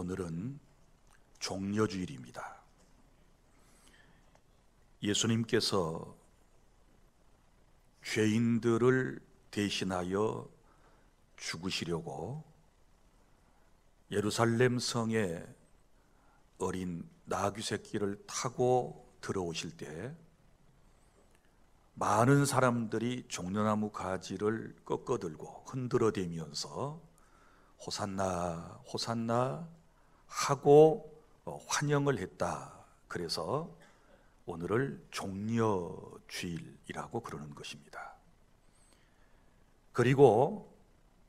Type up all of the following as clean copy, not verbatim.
오늘은 종려주일입니다. 예수님께서 죄인들을 대신하여 죽으시려고 예루살렘 성에 어린 나귀 새끼를 타고 들어오실 때 많은 사람들이 종려나무 가지를 꺾어들고 흔들어대면서 호산나 호산나 하고 환영을 했다. 그래서 오늘을 종려주일이라고 그러는 것입니다. 그리고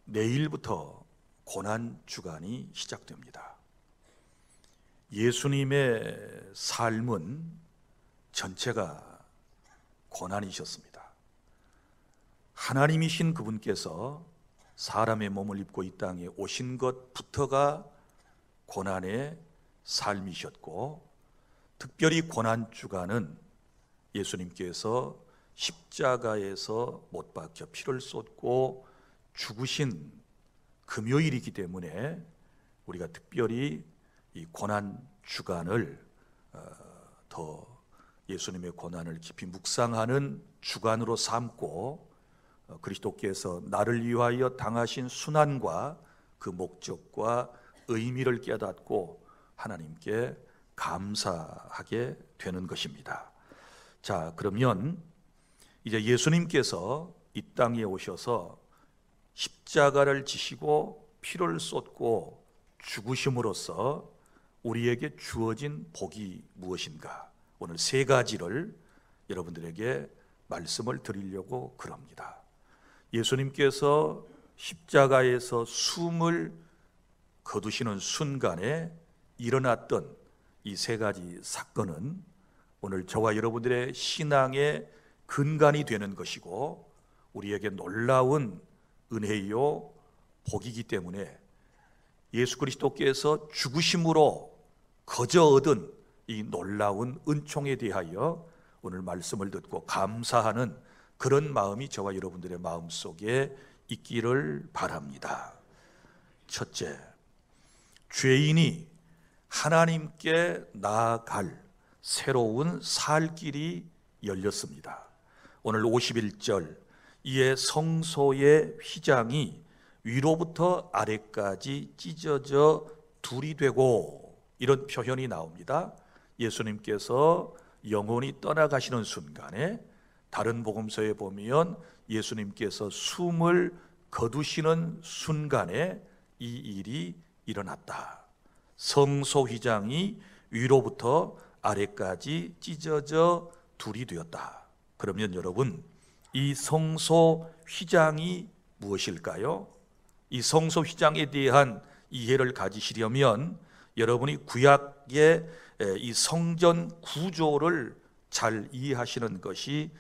내일부터 고난주간이 시작됩니다. 예수님의 삶은 전체가 고난이셨습니다. 하나님이신 그분께서 사람의 몸을 입고 이 땅에 오신 것부터가 고난의 삶이셨고, 특별히 고난주간은 예수님께서 십자가에서 못 박혀 피를 쏟고 죽으신 금요일이기 때문에 우리가 특별히 이 고난주간을 더 예수님의 고난을 깊이 묵상하는 주간으로 삼고, 그리스도께서 나를 위하여 당하신 순환과 그 목적과 의미를 깨닫고 하나님께 감사하게 되는 것입니다. 자, 그러면 이제 예수님께서 이 땅에 오셔서 십자가를 지시고 피를 쏟고 죽으심으로써 우리에게 주어진 복이 무엇인가? 오늘 세 가지를 여러분들에게 말씀을 드리려고 그럽니다. 예수님께서 십자가에서 숨을 거두시는 순간에 일어났던 이 세 가지 사건은 오늘 저와 여러분들의 신앙의 근간이 되는 것이고 우리에게 놀라운 은혜요 복이기 때문에 예수 그리스도께서 죽으심으로 거저 얻은 이 놀라운 은총에 대하여 오늘 말씀을 듣고 감사하는 그런 마음이 저와 여러분들의 마음속에 있기를 바랍니다. 첫째, 죄인이 하나님께 나아갈 새로운 살 길이 열렸습니다. 오늘 51절, 이에 성소의 휘장이 위로부터 아래까지 찢어져 둘이 되고, 이런 표현이 나옵니다. 예수님께서 영원히 떠나가시는 순간에 다른 복음서에 보면 예수님께서 숨을 거두시는 순간에 이 일이 일어났다. 성소 휘장이 위로부터 아래까지 찢어져 둘이 되었다. 그러면 여러분, 이 성소 휘장이 무엇일까요? 이 성소 휘장에 대한 이해를 가지시려면 여러분이 구약의 이 성전 구조를 잘 이해하시는 것이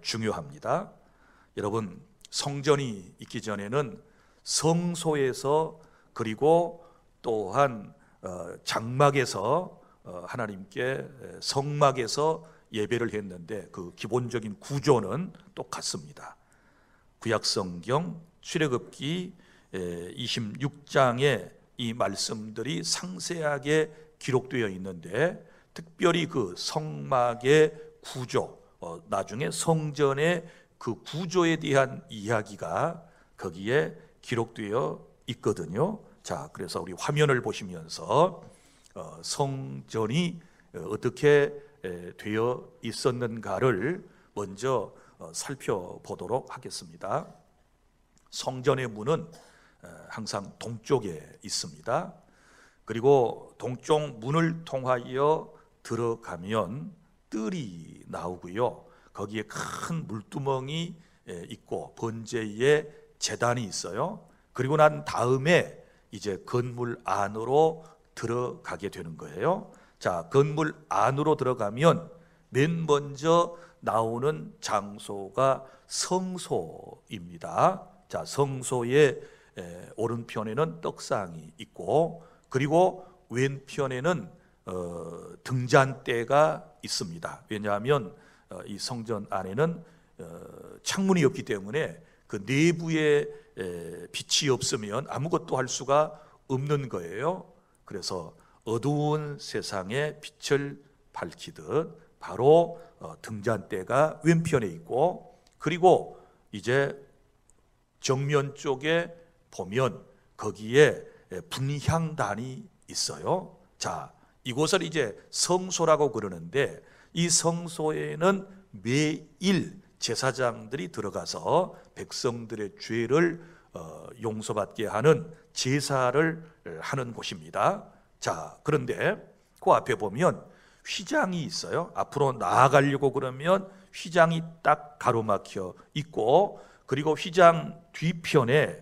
중요합니다. 여러분, 성전이 있기 전에는 성소에서 그리고 또한 장막에서 하나님께 성막에서 예배를 했는데 그 기본적인 구조는 똑같습니다. 구약성경 출애굽기 26장에 이 말씀들이 상세하게 기록되어 있는데, 특별히 그 성막의 구조, 나중에 성전의 그 구조에 대한 이야기가 거기에 기록되어 있거든요. 자, 그래서 우리 화면을 보시면서 성전이 어떻게 되어 있었는가를 먼저 살펴보도록 하겠습니다. 성전의 문은 항상 동쪽에 있습니다. 그리고 동쪽 문을 통하여 들어가면 뜰이 나오고요, 거기에 큰 물두멍이 있고 번제의 제단이 있어요. 그리고 난 다음에 이제 건물 안으로 들어가게 되는 거예요. 자, 건물 안으로 들어가면 맨 먼저 나오는 장소가 성소입니다. 자, 성소의 오른편에는 떡상이 있고, 그리고 왼편에는 등잔대가 있습니다. 왜냐하면 이 성전 안에는 창문이 없기 때문에 그 내부에 빛이 없으면 아무것도 할 수가 없는 거예요. 그래서 어두운 세상에 빛을 밝히듯 바로 등잔대가 왼편에 있고, 그리고 이제 정면 쪽에 보면 거기에 분향단이 있어요. 자, 이곳을 이제 성소라고 그러는데, 이 성소에는 매일 제사장들이 들어가서 백성들의 죄를 용서받게 하는 제사를 하는 곳입니다. 자, 그런데 그 앞에 보면 휘장이 있어요. 앞으로 나아가려고 그러면 휘장이 딱 가로막혀 있고, 그리고 휘장 뒤편에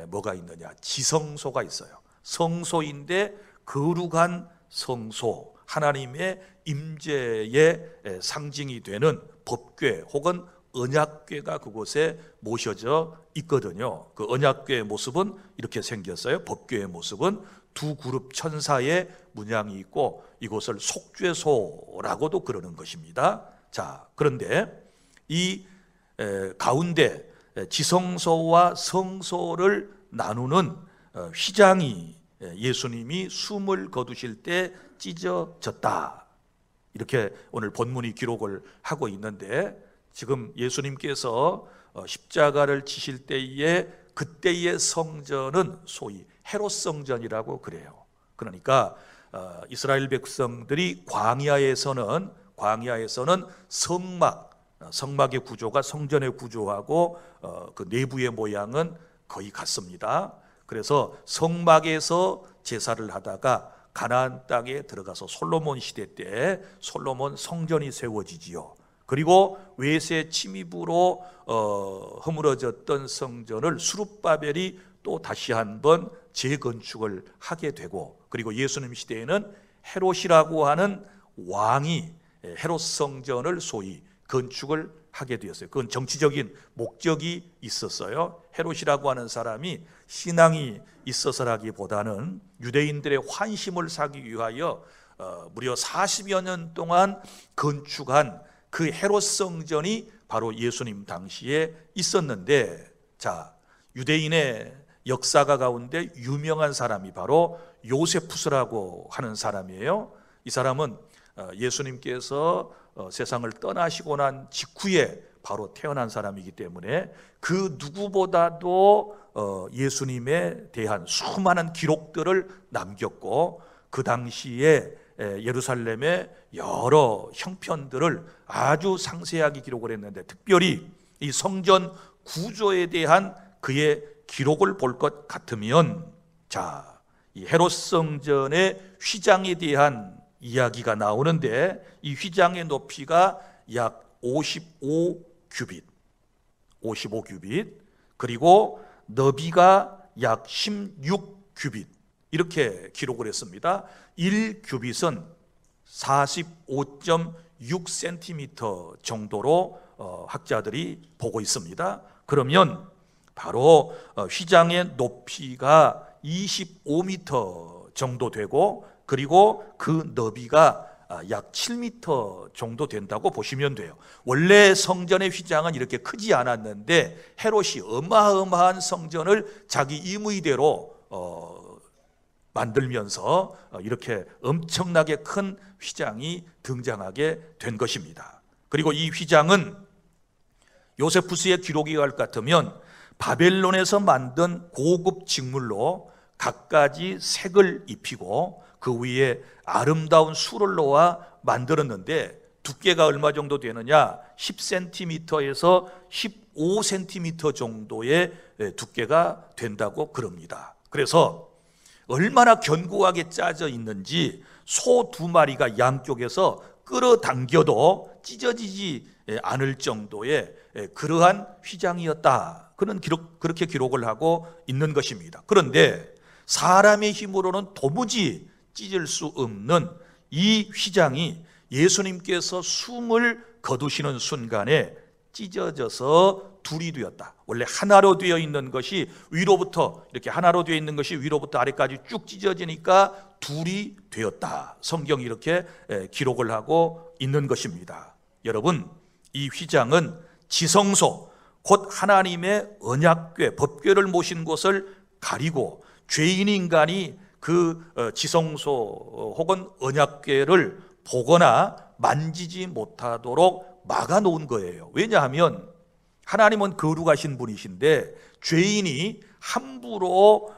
뭐가 있느냐, 지성소가 있어요. 성소인데 거룩한 성소, 하나님의 임재의 상징이 되는 법궤 혹은 언약궤가 그곳에 모셔져 있거든요. 그 언약궤의 모습은 이렇게 생겼어요. 법궤의 모습은 두 그룹 천사의 문양이 있고, 이곳을 속죄소라고도 그러는 것입니다. 자, 그런데 이 가운데 지성소와 성소를 나누는 휘장이 예수님이 숨을 거두실 때 찢어졌다, 이렇게 오늘 본문이 기록을 하고 있는데, 지금 예수님께서 십자가를 지실 때에 그때의 성전은 소위 헤롯 성전이라고 그래요. 그러니까 이스라엘 백성들이 광야에서는 성막의 구조가 성전의 구조하고 그 내부의 모양은 거의 같습니다. 그래서 성막에서 제사를 하다가 가나안 땅에 들어가서 솔로몬 시대 때 솔로몬 성전이 세워지지요. 그리고 외세 침입으로 허물어졌던 성전을 스룹바벨이 또 다시 한번 재건축을 하게 되고, 그리고 예수님 시대에는 헤롯이라고 하는 왕이 헤롯 성전을 소위 건축을 하게 되었어요. 그건 정치적인 목적이 있었어요. 헤롯이라고 하는 사람이 신앙이 있어서라기보다는 유대인들의 환심을 사기 위하여 무려 40여 년 동안 건축한 그 헤롯 성전이 바로 예수님 당시에 있었는데, 자, 유대인의 역사가 가운데 유명한 사람이 바로 요세푸스라고 하는 사람이에요. 이 사람은 예수님께서 세상을 떠나시고 난 직후에 바로 태어난 사람이기 때문에 그 누구보다도 예수님에 대한 수많은 기록들을 남겼고, 그 당시에 예루살렘의 여러 형편들을 아주 상세하게 기록을 했는데, 특별히 이 성전 구조에 대한 그의 기록을 볼 것 같으면, 자, 이 헤롯 성전의 휘장에 대한 이야기가 나오는데, 이 휘장의 높이가 약 55규빗, 그리고 너비가 약 16규빗, 이렇게 기록을 했습니다. 1규빗은 45.6cm 정도로 학자들이 보고 있습니다. 그러면 바로 휘장의 높이가 25m 정도 되고, 그리고 그 너비가 약 7m 정도 된다고 보시면 돼요. 원래 성전의 휘장은 이렇게 크지 않았는데 헤롯이 어마어마한 성전을 자기 임의대로 만들면서 이렇게 엄청나게 큰 휘장이 등장하게 된 것입니다. 그리고 이 휘장은 요세푸스의 기록이 갈 것 같으면 바벨론에서 만든 고급 직물로 갖가지 색을 입히고 그 위에 아름다운 수를 놓아 만들었는데, 두께가 얼마 정도 되느냐, 10cm에서 15cm 정도의 두께가 된다고 그럽니다. 그래서 얼마나 견고하게 짜져 있는지 소 2마리가 양쪽에서 끌어당겨도 찢어지지 않을 정도의 그러한 휘장이었다, 그렇게 기록을 하고 있는 것입니다. 그런데 사람의 힘으로는 도무지 찢을 수 없는 이 휘장이 예수님께서 숨을 거두시는 순간에 찢어져서 둘이 되었다. 원래 하나로 되어 있는 것이 위로부터 이렇게 하나로 되어 있는 것이 위로부터 아래까지 쭉 찢어지니까 둘이 되었다. 성경이 이렇게 기록을 하고 있는 것입니다. 여러분, 이 휘장은 지성소, 곧 하나님의 언약궤, 법궤를 모신 곳을 가리고 죄인 인간이 그 지성소 혹은 언약궤를 보거나 만지지 못하도록 막아놓은 거예요. 왜냐하면 하나님은 거룩하신 분이신데 죄인이 함부로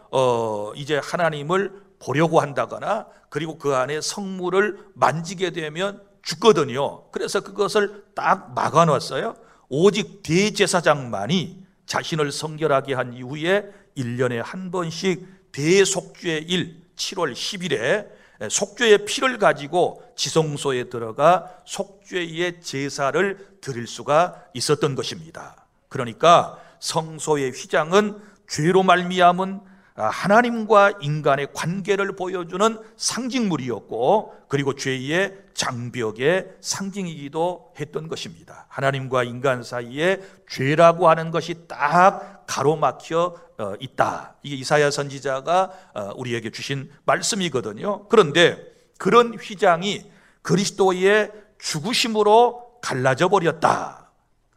이제 하나님을 보려고 한다거나 그리고 그 안에 성물을 만지게 되면 죽거든요. 그래서 그것을 딱 막아놨어요. 오직 대제사장만이 자신을 성결하게 한 이후에 1년에 한 번씩 대속죄일 7월 10일에 속죄의 피를 가지고 지성소에 들어가 속죄의 제사를 드릴 수가 있었던 것입니다. 그러니까 성소의 휘장은 죄로 말미암은 하나님과 인간의 관계를 보여주는 상징물이었고, 그리고 죄의 장벽의 상징이기도 했던 것입니다. 하나님과 인간 사이에 죄라고 하는 것이 딱 가로막혀 있다. 이게 이사야 선지자가 우리에게 주신 말씀이거든요. 그런데 그런 휘장이 그리스도의 죽으심으로 갈라져 버렸다.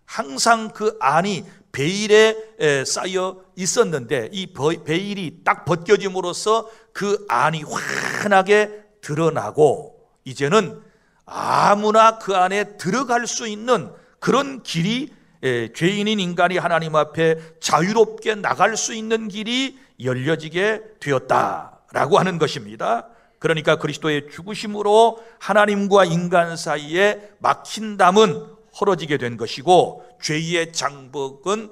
항상 그 안이 베일에 쌓여 있었는데 이 베일이 딱 벗겨짐으로써 그 안이 환하게 드러나고 이제는 아무나 그 안에 들어갈 수 있는 그런 길이, 죄인인 인간이 하나님 앞에 자유롭게 나갈 수 있는 길이 열려지게 되었다라고 하는 것입니다. 그러니까 그리스도의 죽으심으로 하나님과 인간 사이에 막힌 담은 헐어지게 된 것이고, 죄의 장벽은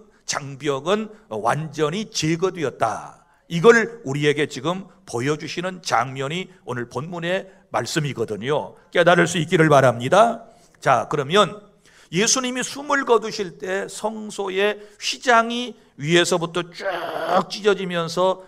완전히 제거되었다. 이걸 우리에게 지금 보여주시는 장면이 오늘 본문의 말씀이거든요. 깨달을 수 있기를 바랍니다. 자, 그러면 예수님이 숨을 거두실 때 성소의 휘장이 위에서부터 쭉 찢어지면서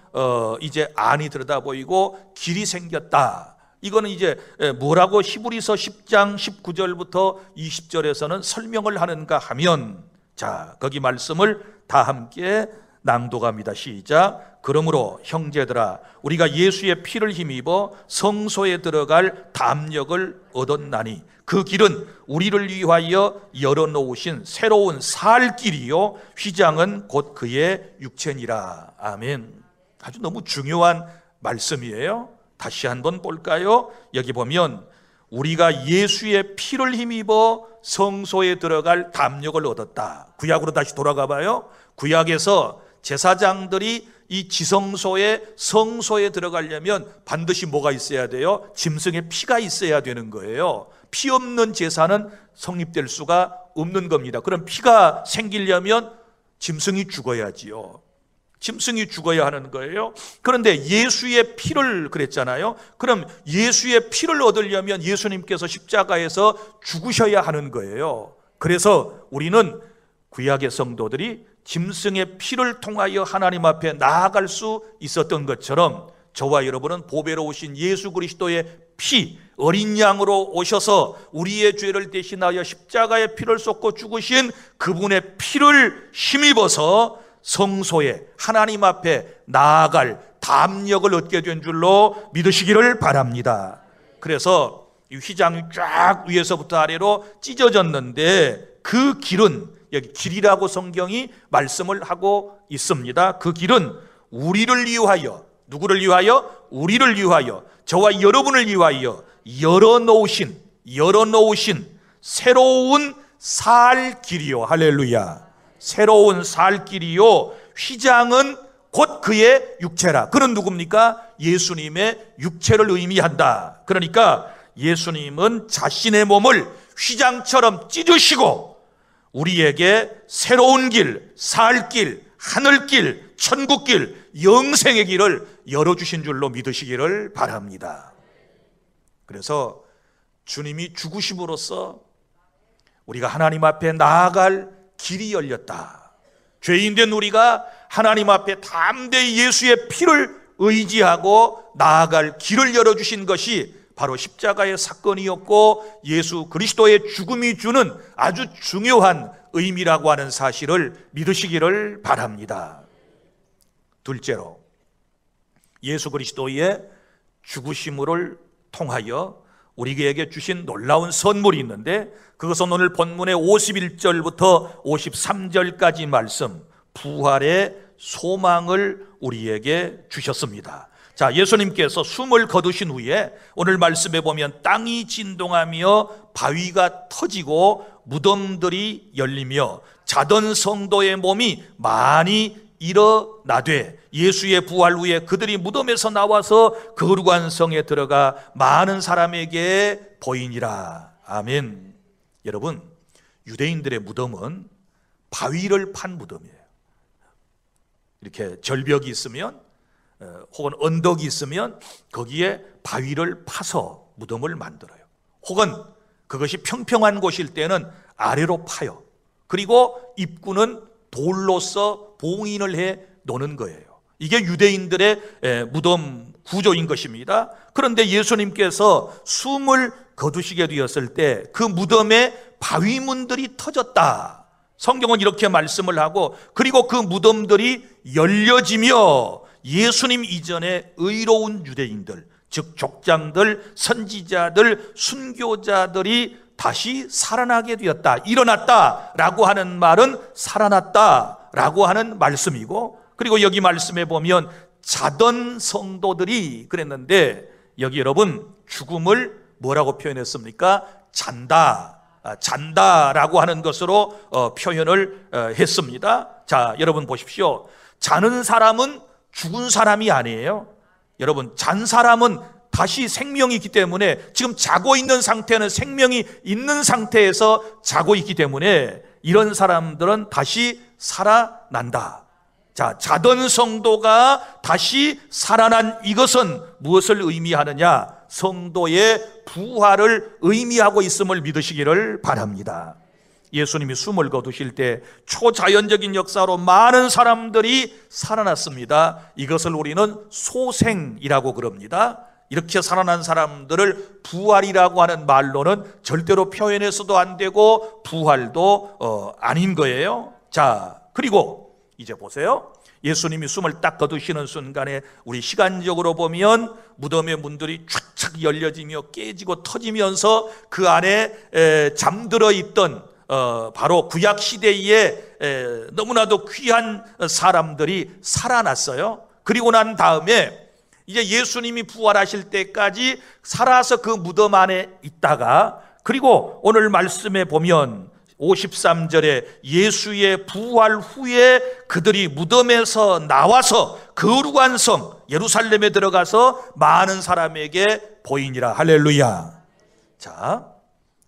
이제 안이 들여다 보이고 길이 생겼다. 이거는 이제 뭐라고 히브리서 10장 19절부터 20절에서는 설명을 하는가 하면, 자, 거기 말씀을 다 함께 낭독합니다. 시작. 그러므로 형제들아, 우리가 예수의 피를 힘입어 성소에 들어갈 담력을 얻었나니 그 길은 우리를 위하여 열어놓으신 새로운 살 길이요 휘장은 곧 그의 육체니라. 아멘. 아주 너무 중요한 말씀이에요. 다시 한번 볼까요? 여기 보면 우리가 예수의 피를 힘입어 성소에 들어갈 담력을 얻었다. 구약으로 다시 돌아가 봐요. 구약에서 제사장들이 이 지성소에 성소에 들어가려면 반드시 뭐가 있어야 돼요? 짐승의 피가 있어야 되는 거예요. 피 없는 제사는 성립될 수가 없는 겁니다. 그럼 피가 생기려면 짐승이 죽어야지요. 짐승이 죽어야 하는 거예요. 그런데 예수의 피를 그랬잖아요. 그럼 예수의 피를 얻으려면 예수님께서 십자가에서 죽으셔야 하는 거예요. 그래서 우리는 구약의 성도들이 짐승의 피를 통하여 하나님 앞에 나아갈 수 있었던 것처럼 저와 여러분은 보배로우신 예수 그리스도의 피, 어린 양으로 오셔서 우리의 죄를 대신하여 십자가의 피를 쏟고 죽으신 그분의 피를 힘입어서 성소에 하나님 앞에 나아갈 담력을 얻게 된 줄로 믿으시기를 바랍니다. 그래서 이 휘장이 쫙 위에서부터 아래로 찢어졌는데 그 길은, 여기 길이라고 성경이 말씀을 하고 있습니다. 그 길은 우리를 위하여, 누구를 위하여? 우리를 위하여, 저와 여러분을 위하여 열어놓으신 새로운 살 길이요. 할렐루야. 새로운 살 길이요 휘장은 곧 그의 육체라. 그는 누굽니까? 예수님의 육체를 의미한다. 그러니까 예수님은 자신의 몸을 휘장처럼 찢으시고 우리에게 새로운 길, 살 길, 하늘길, 천국길, 영생의 길을 열어주신 줄로 믿으시기를 바랍니다. 그래서 주님이 죽으심으로써 우리가 하나님 앞에 나아갈 길이 열렸다. 죄인된 우리가 하나님 앞에 담대히 예수의 피를 의지하고 나아갈 길을 열어주신 것이 바로 십자가의 사건이었고 예수 그리스도의 죽음이 주는 아주 중요한 의미라고 하는 사실을 믿으시기를 바랍니다. 둘째로, 예수 그리스도의 죽으심을 통하여 우리에게 주신 놀라운 선물이 있는데, 그것은 오늘 본문의 51절부터 53절까지 말씀, 부활의 소망을 우리에게 주셨습니다. 자, 예수님께서 숨을 거두신 후에 오늘 말씀에 보면 땅이 진동하며 바위가 터지고 무덤들이 열리며 자던 성도의 몸이 많이 일어나되 예수의 부활 후에 그들이 무덤에서 나와서 거룩한 성에 들어가 많은 사람에게 보이니라. 아멘. 여러분, 유대인들의 무덤은 바위를 판 무덤이에요. 이렇게 절벽이 있으면 혹은 언덕이 있으면 거기에 바위를 파서 무덤을 만들어요. 혹은 그것이 평평한 곳일 때는 아래로 파요. 그리고 입구는 돌로서 봉인을 해 놓는 거예요. 이게 유대인들의 무덤 구조인 것입니다. 그런데 예수님께서 숨을 거두시게 되었을 때 그 무덤에 바위문들이 터졌다. 성경은 이렇게 말씀을 하고, 그리고 그 무덤들이 열려지며 예수님 이전에 의로운 유대인들, 즉 족장들, 선지자들, 순교자들이 다시 살아나게 되었다. 일어났다라고 하는 말은 살아났다라고 하는 말씀이고, 그리고 여기 말씀에 보면 자던 성도들이 그랬는데, 여기 여러분 죽음을 뭐라고 표현했습니까? 잔다라고 하는 것으로 표현을 했습니다. 자, 여러분 보십시오. 자는 사람은 죽은 사람이 아니에요. 여러분, 잔 사람은 다시 생명이 있기 때문에, 지금 자고 있는 상태는 생명이 있는 상태에서 자고 있기 때문에 이런 사람들은 다시 살아난다. 자, 자던 성도가 다시 살아난 이것은 무엇을 의미하느냐? 성도의 부활을 의미하고 있음을 믿으시기를 바랍니다. 예수님이 숨을 거두실 때 초자연적인 역사로 많은 사람들이 살아났습니다. 이것을 우리는 소생이라고 그럽니다. 이렇게 살아난 사람들을 부활이라고 하는 말로는 절대로 표현해서도 안 되고 부활도 아닌 거예요. 자, 그리고 이제 보세요. 예수님이 숨을 딱 거두시는 순간에 우리 시간적으로 보면 무덤의 문들이 촥촥 열려지며 깨지고 터지면서 그 안에 잠들어 있던 바로 구약 시대에 너무나도 귀한 사람들이 살아났어요. 그리고 난 다음에 이제 예수님이 부활하실 때까지 살아서 그 무덤 안에 있다가, 그리고 오늘 말씀에 보면 53절에 예수의 부활 후에 그들이 무덤에서 나와서 거룩한 성 예루살렘에 들어가서 많은 사람에게 보이니라. 할렐루야. 자,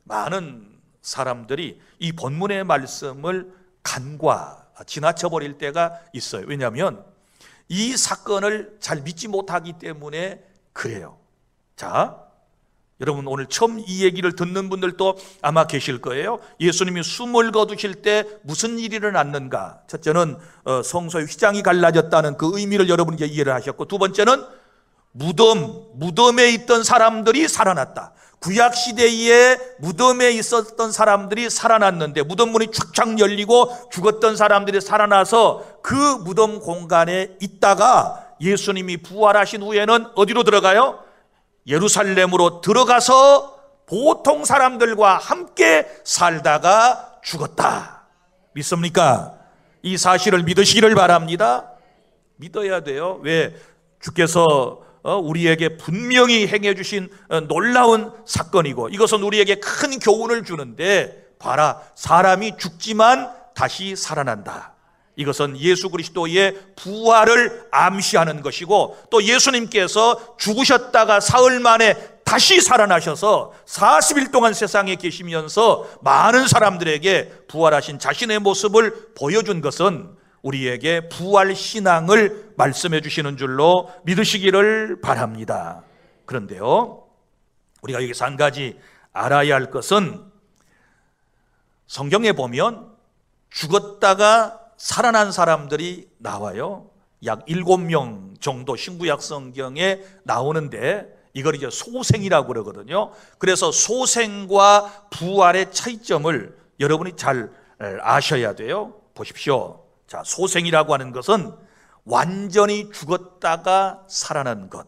많은 사람들이 이 본문의 말씀을 간과 지나쳐 버릴 때가 있어요. 왜냐하면 이 사건을 잘 믿지 못하기 때문에 그래요. 자, 여러분 오늘 처음 이 얘기를 듣는 분들도 아마 계실 거예요. 예수님이 숨을 거두실 때 무슨 일이 일어났는가? 첫째는 성소의 휘장이 갈라졌다는 그 의미를 여러분이 이해를 하셨고, 두 번째는 무덤에 있던 사람들이 살아났다. 구약 시대에 무덤에 있었던 사람들이 살아났는데 무덤 문이 촥촥 열리고 죽었던 사람들이 살아나서 그 무덤 공간에 있다가 예수님이 부활하신 후에는 어디로 들어가요? 예루살렘으로 들어가서 보통 사람들과 함께 살다가 죽었다. 믿습니까? 이 사실을 믿으시기를 바랍니다. 믿어야 돼요. 왜? 주께서 우리에게 분명히 행해 주신 놀라운 사건이고, 이것은 우리에게 큰 교훈을 주는데, 봐라, 사람이 죽지만 다시 살아난다. 이것은 예수 그리스도의 부활을 암시하는 것이고, 또 예수님께서 죽으셨다가 사흘 만에 다시 살아나셔서 40일 동안 세상에 계시면서 많은 사람들에게 부활하신 자신의 모습을 보여준 것은 우리에게 부활 신앙을 말씀해 주시는 줄로 믿으시기를 바랍니다. 그런데요, 우리가 여기서 한 가지 알아야 할 것은, 성경에 보면 죽었다가 살아난 사람들이 나와요. 약 7명 정도 신구약 성경에 나오는데, 이걸 이제 소생이라고 그러거든요. 그래서 소생과 부활의 차이점을 여러분이 잘 아셔야 돼요. 보십시오. 자, 소생이라고 하는 것은 완전히 죽었다가 살아난 것.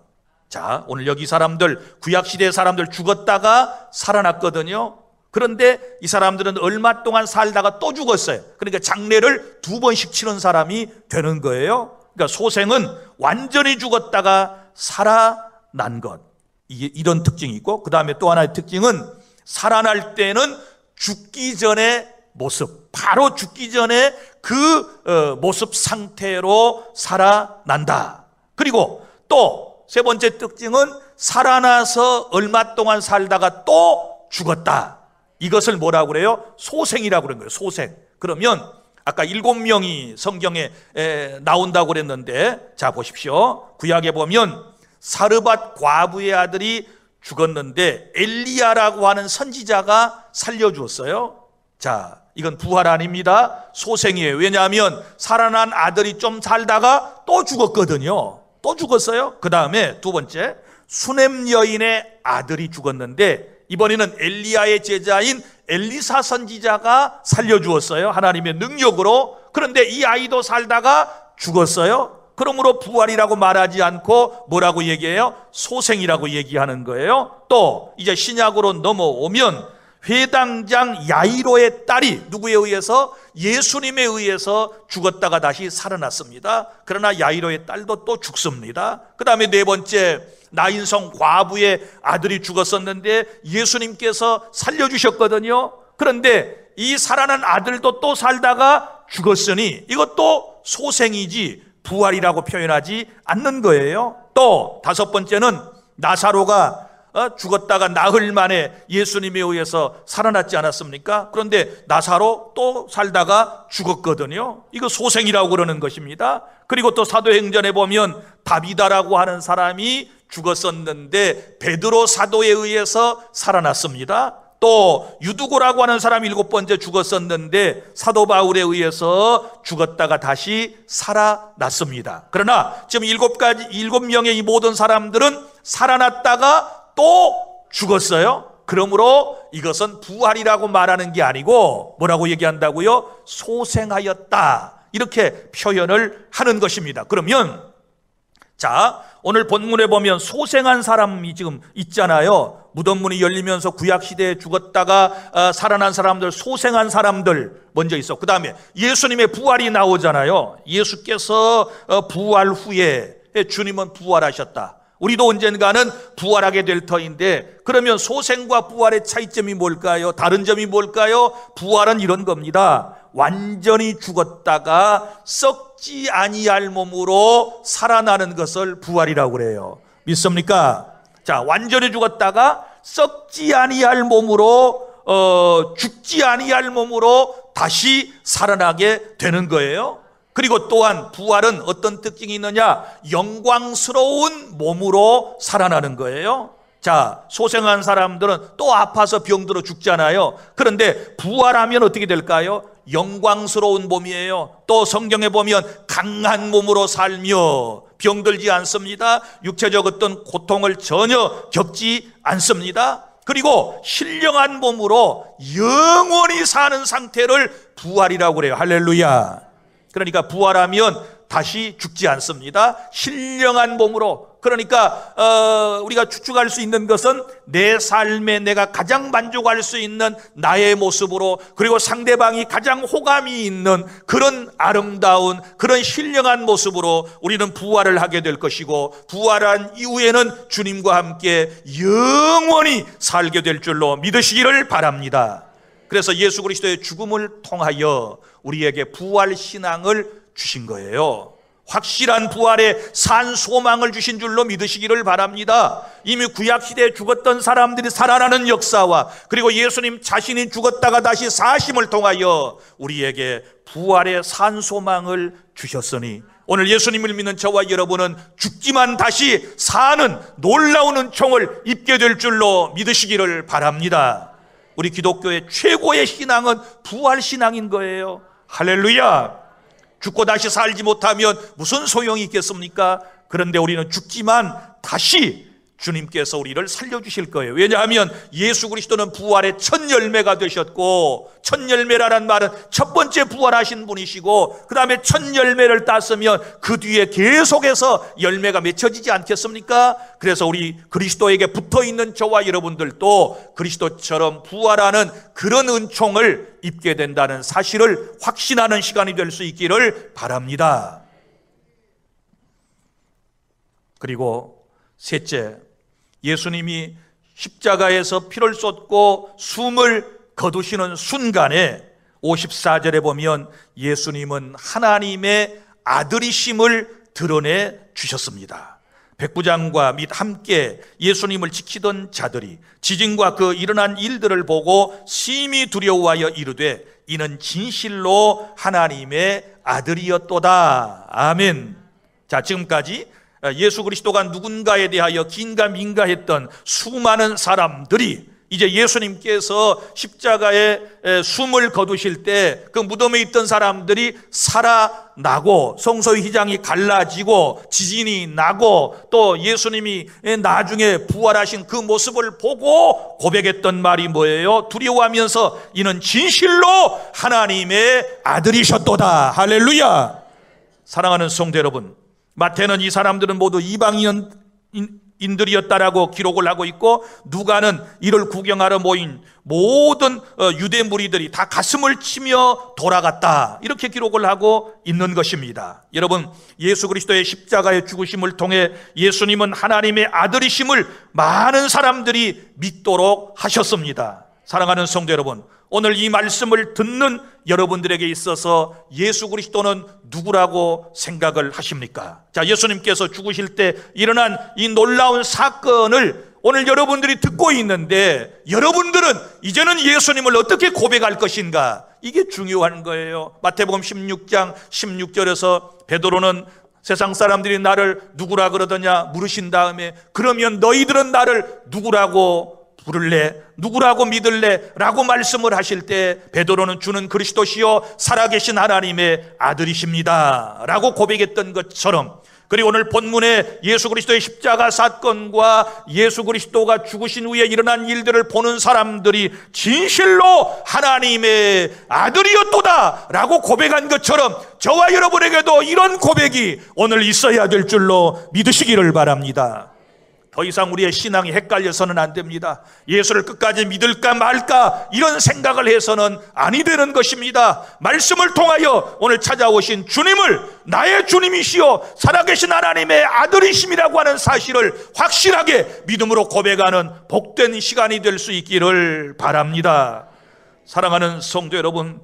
자, 오늘 여기 사람들, 구약시대 사람들 죽었다가 살아났거든요. 그런데 이 사람들은 얼마 동안 살다가 또 죽었어요. 그러니까 장례를 2번씩 치른 사람이 되는 거예요. 그러니까 소생은 완전히 죽었다가 살아난 것. 이런 특징이 있고, 그 다음에 또 하나의 특징은 살아날 때는 죽기 전의 모습, 바로 죽기 전에 그 모습 상태로 살아난다. 그리고 또 세 번째 특징은 살아나서 얼마 동안 살다가 또 죽었다. 이것을 뭐라고 그래요? 소생이라고 그런 거예요. 소생. 그러면 아까 7명이 성경에 나온다고 그랬는데, 자 보십시오. 구약에 보면 사르밧 과부의 아들이 죽었는데 엘리야라고 하는 선지자가 살려주었어요. 자, 이건 부활 아닙니다. 소생이에요. 왜냐하면 살아난 아들이 좀 살다가 또 죽었거든요. 또 죽었어요. 그 다음에 두 번째, 수넴 여인의 아들이 죽었는데 이번에는 엘리야의 제자인 엘리사 선지자가 살려주었어요. 하나님의 능력으로. 그런데 이 아이도 살다가 죽었어요. 그러므로 부활이라고 말하지 않고 뭐라고 얘기해요? 소생이라고 얘기하는 거예요. 또 이제 신약으로 넘어오면 회당장 야이로의 딸이 누구에 의해서? 예수님에 의해서 죽었다가 다시 살아났습니다. 그러나 야이로의 딸도 또 죽습니다. 그 다음에 네 번째, 나인성 과부의 아들이 죽었었는데 예수님께서 살려주셨거든요. 그런데 이 살아난 아들도 또 살다가 죽었으니 이것도 소생이지 부활이라고 표현하지 않는 거예요. 또 다섯 번째는 나사로가 죽었다가 나흘 만에 예수님에 의해서 살아났지 않았습니까? 그런데 나사로 또 살다가 죽었거든요. 이거 소생이라고 그러는 것입니다. 그리고 또 사도행전에 보면 다비다라고 하는 사람이 죽었었는데 베드로 사도에 의해서 살아났습니다. 또 유두고라고 하는 사람이 7번째 죽었었는데 사도 바울에 의해서 죽었다가 다시 살아났습니다. 그러나 지금 7명의 이 모든 사람들은 살아났다가 또 죽었어요. 그러므로 이것은 부활이라고 말하는 게 아니고 뭐라고 얘기한다고요? 소생하였다. 이렇게 표현을 하는 것입니다. 그러면 자, 오늘 본문에 보면 소생한 사람이 지금 있잖아요. 무덤문이 열리면서 구약시대에 죽었다가 살아난 사람들, 소생한 사람들 먼저 있어. 그 다음에 예수님의 부활이 나오잖아요. 예수께서 부활 후에 주님은 부활하셨다. 우리도 언젠가는 부활하게 될 터인데, 그러면 소생과 부활의 차이점이 뭘까요? 다른 점이 뭘까요? 부활은 이런 겁니다. 완전히 죽었다가 썩지 아니할 몸으로 살아나는 것을 부활이라고 그래요. 믿습니까? 자, 완전히 죽었다가 썩지 아니할 몸으로 죽지 아니할 몸으로 다시 살아나게 되는 거예요. 그리고 또한 부활은 어떤 특징이 있느냐? 영광스러운 몸으로 살아나는 거예요. 자, 소생한 사람들은 또 아파서 병들어 죽잖아요. 그런데 부활하면 어떻게 될까요? 영광스러운 몸이에요. 또 성경에 보면 강한 몸으로 살며 병들지 않습니다. 육체적 어떤 고통을 전혀 겪지 않습니다. 그리고 신령한 몸으로 영원히 사는 상태를 부활이라고 그래요. 할렐루야. 그러니까 부활하면 다시 죽지 않습니다. 신령한 몸으로. 그러니까 우리가 추측할 수 있는 것은 내 삶에 내가 가장 만족할 수 있는 나의 모습으로, 그리고 상대방이 가장 호감이 있는 그런 아름다운 그런 신령한 모습으로 우리는 부활을 하게 될 것이고, 부활한 이후에는 주님과 함께 영원히 살게 될 줄로 믿으시기를 바랍니다. 그래서 예수 그리스도의 죽음을 통하여 우리에게 부활 신앙을 주신 거예요. 확실한 부활의 산 소망을 주신 줄로 믿으시기를 바랍니다. 이미 구약시대에 죽었던 사람들이 살아나는 역사와, 그리고 예수님 자신이 죽었다가 다시 사심을 통하여 우리에게 부활의 산 소망을 주셨으니, 오늘 예수님을 믿는 저와 여러분은 죽지만 다시 사는 놀라운 은총을 입게 될 줄로 믿으시기를 바랍니다. 우리 기독교의 최고의 신앙은 부활 신앙인 거예요. 할렐루야. 죽고 다시 살지 못하면 무슨 소용이 있겠습니까? 그런데 우리는 죽지만 다시 주님께서 우리를 살려주실 거예요. 왜냐하면 예수 그리스도는 부활의 첫 열매가 되셨고, 첫 열매라는 말은 첫 번째 부활하신 분이시고, 그 다음에 첫 열매를 땄으면 그 뒤에 계속해서 열매가 맺혀지지 않겠습니까? 그래서 우리 그리스도에게 붙어있는 저와 여러분들도 그리스도처럼 부활하는 그런 은총을 입게 된다는 사실을 확신하는 시간이 될 수 있기를 바랍니다. 그리고 셋째, 예수님이 십자가에서 피를 쏟고 숨을 거두시는 순간에 54절에 보면 예수님은 하나님의 아들이심을 드러내 주셨습니다. 백부장과 및 함께 예수님을 지키던 자들이 지진과 그 일어난 일들을 보고 심히 두려워하여 이르되 이는 진실로 하나님의 아들이었도다. 아멘. 자, 지금까지 예수 그리스도가 누군가에 대하여 긴가민가 했던 수많은 사람들이 이제 예수님께서 십자가에 숨을 거두실 때 그 무덤에 있던 사람들이 살아나고 성소의 휘장이 갈라지고 지진이 나고 또 예수님이 나중에 부활하신 그 모습을 보고 고백했던 말이 뭐예요? 두려워하면서 이는 진실로 하나님의 아들이셨도다. 할렐루야. 사랑하는 성도 여러분, 마태는 이 사람들은 모두 이방인들이었다라고 기록을 하고 있고, 누가는 이를 구경하러 모인 모든 유대 무리들이 다 가슴을 치며 돌아갔다, 이렇게 기록을 하고 있는 것입니다. 여러분, 예수 그리스도의 십자가의 죽으심을 통해 예수님은 하나님의 아들이심을 많은 사람들이 믿도록 하셨습니다. 사랑하는 성도 여러분, 오늘 이 말씀을 듣는 여러분들에게 있어서 예수 그리스도는 누구라고 생각을 하십니까? 자, 예수님께서 죽으실 때 일어난 이 놀라운 사건을 오늘 여러분들이 듣고 있는데, 여러분들은 이제는 예수님을 어떻게 고백할 것인가? 이게 중요한 거예요. 마태복음 16장 16절에서 베드로는 세상 사람들이 나를 누구라 그러더냐 물으신 다음에, 그러면 너희들은 나를 누구라고 부를래? 누구라고 믿을래? 라고 말씀을 하실 때 베드로는 주는 그리스도시요 살아계신 하나님의 아들이십니다 라고 고백했던 것처럼, 그리고 오늘 본문에 예수 그리스도의 십자가 사건과 예수 그리스도가 죽으신 후에 일어난 일들을 보는 사람들이 진실로 하나님의 아들이었도다 라고 고백한 것처럼 저와 여러분에게도 이런 고백이 오늘 있어야 될 줄로 믿으시기를 바랍니다. 더 이상 우리의 신앙이 헷갈려서는 안 됩니다. 예수를 끝까지 믿을까 말까 이런 생각을 해서는 아니 되는 것입니다. 말씀을 통하여 오늘 찾아오신 주님을 나의 주님이시요 살아계신 하나님의 아들이심이라고 하는 사실을 확실하게 믿음으로 고백하는 복된 시간이 될 수 있기를 바랍니다. 사랑하는 성도 여러분,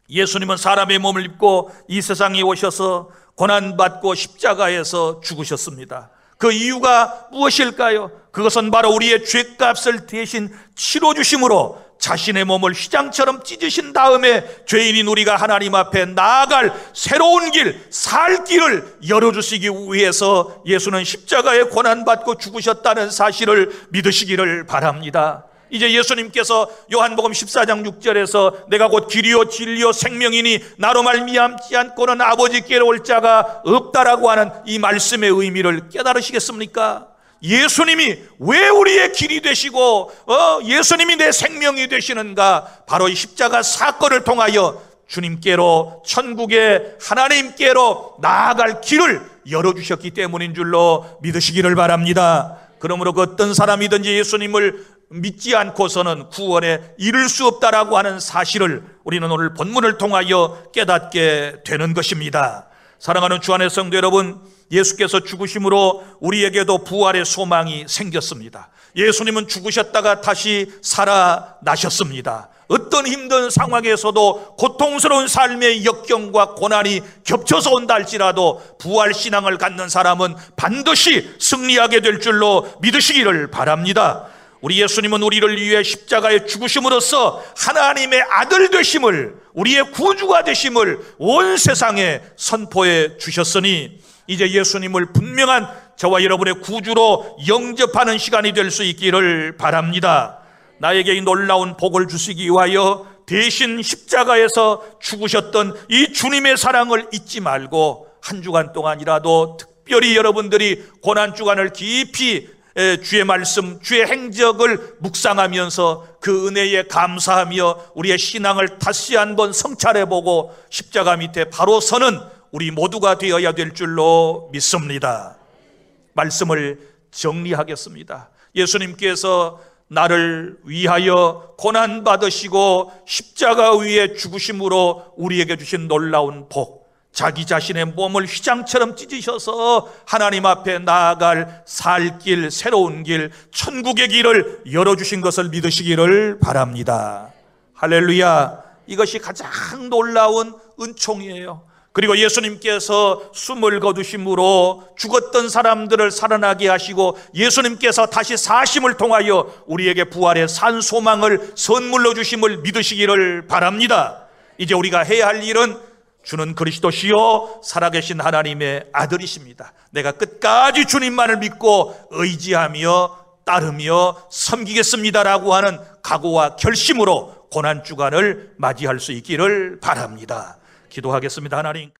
예수님은 사람의 몸을 입고 이 세상에 오셔서 고난받고 십자가에서 죽으셨습니다. 그 이유가 무엇일까요? 그것은 바로 우리의 죄값을 대신 치러주심으로 자신의 몸을 휘장처럼 찢으신 다음에 죄인인 우리가 하나님 앞에 나아갈 새로운 길, 살 길을 열어주시기 위해서 예수는 십자가에 고난받고 죽으셨다는 사실을 믿으시기를 바랍니다. 이제 예수님께서 요한복음 14장 6절에서 내가 곧 길이요 진리요 생명이니 나로 말미암지 않고는 아버지께로 올 자가 없다라고 하는 이 말씀의 의미를 깨달으시겠습니까? 예수님이 왜 우리의 길이 되시고 예수님이 내 생명이 되시는가? 바로 이 십자가 사건을 통하여 주님께로, 천국의 하나님께로 나아갈 길을 열어주셨기 때문인 줄로 믿으시기를 바랍니다. 그러므로 그 어떤 사람이든지 예수님을 믿지 않고서는 구원에 이를 수 없다라고 하는 사실을 우리는 오늘 본문을 통하여 깨닫게 되는 것입니다. 사랑하는 주 안의 성도 여러분, 예수께서 죽으심으로 우리에게도 부활의 소망이 생겼습니다. 예수님은 죽으셨다가 다시 살아나셨습니다. 어떤 힘든 상황에서도 고통스러운 삶의 역경과 고난이 겹쳐서 온다 할지라도 부활신앙을 갖는 사람은 반드시 승리하게 될 줄로 믿으시기를 바랍니다. 우리 예수님은 우리를 위해 십자가에 죽으심으로써 하나님의 아들 되심을, 우리의 구주가 되심을 온 세상에 선포해 주셨으니 이제 예수님을 분명한 저와 여러분의 구주로 영접하는 시간이 될 수 있기를 바랍니다. 나에게 이 놀라운 복을 주시기 위하여 대신 십자가에서 죽으셨던 이 주님의 사랑을 잊지 말고 한 주간 동안이라도 특별히 여러분들이 고난주간을 깊이 주의 말씀, 주의 행적을 묵상하면서 그 은혜에 감사하며 우리의 신앙을 다시 한번 성찰해보고 십자가 밑에 바로 서는 우리 모두가 되어야 될 줄로 믿습니다. 말씀을 정리하겠습니다. 예수님께서 나를 위하여 고난받으시고 십자가 위에 죽으심으로 우리에게 주신 놀라운 복, 자기 자신의 몸을 휘장처럼 찢으셔서 하나님 앞에 나아갈 살 길, 새로운 길, 천국의 길을 열어주신 것을 믿으시기를 바랍니다. 할렐루야. 이것이 가장 놀라운 은총이에요. 그리고 예수님께서 숨을 거두심으로 죽었던 사람들을 살아나게 하시고 예수님께서 다시 사심을 통하여 우리에게 부활의 산 소망을 선물로 주심을 믿으시기를 바랍니다. 이제 우리가 해야 할 일은 주는 그리스도시요 살아계신 하나님의 아들이십니다. 내가 끝까지 주님만을 믿고 의지하며 따르며 섬기겠습니다라고 하는 각오와 결심으로 고난주간을 맞이할 수 있기를 바랍니다. 기도하겠습니다. 하나님.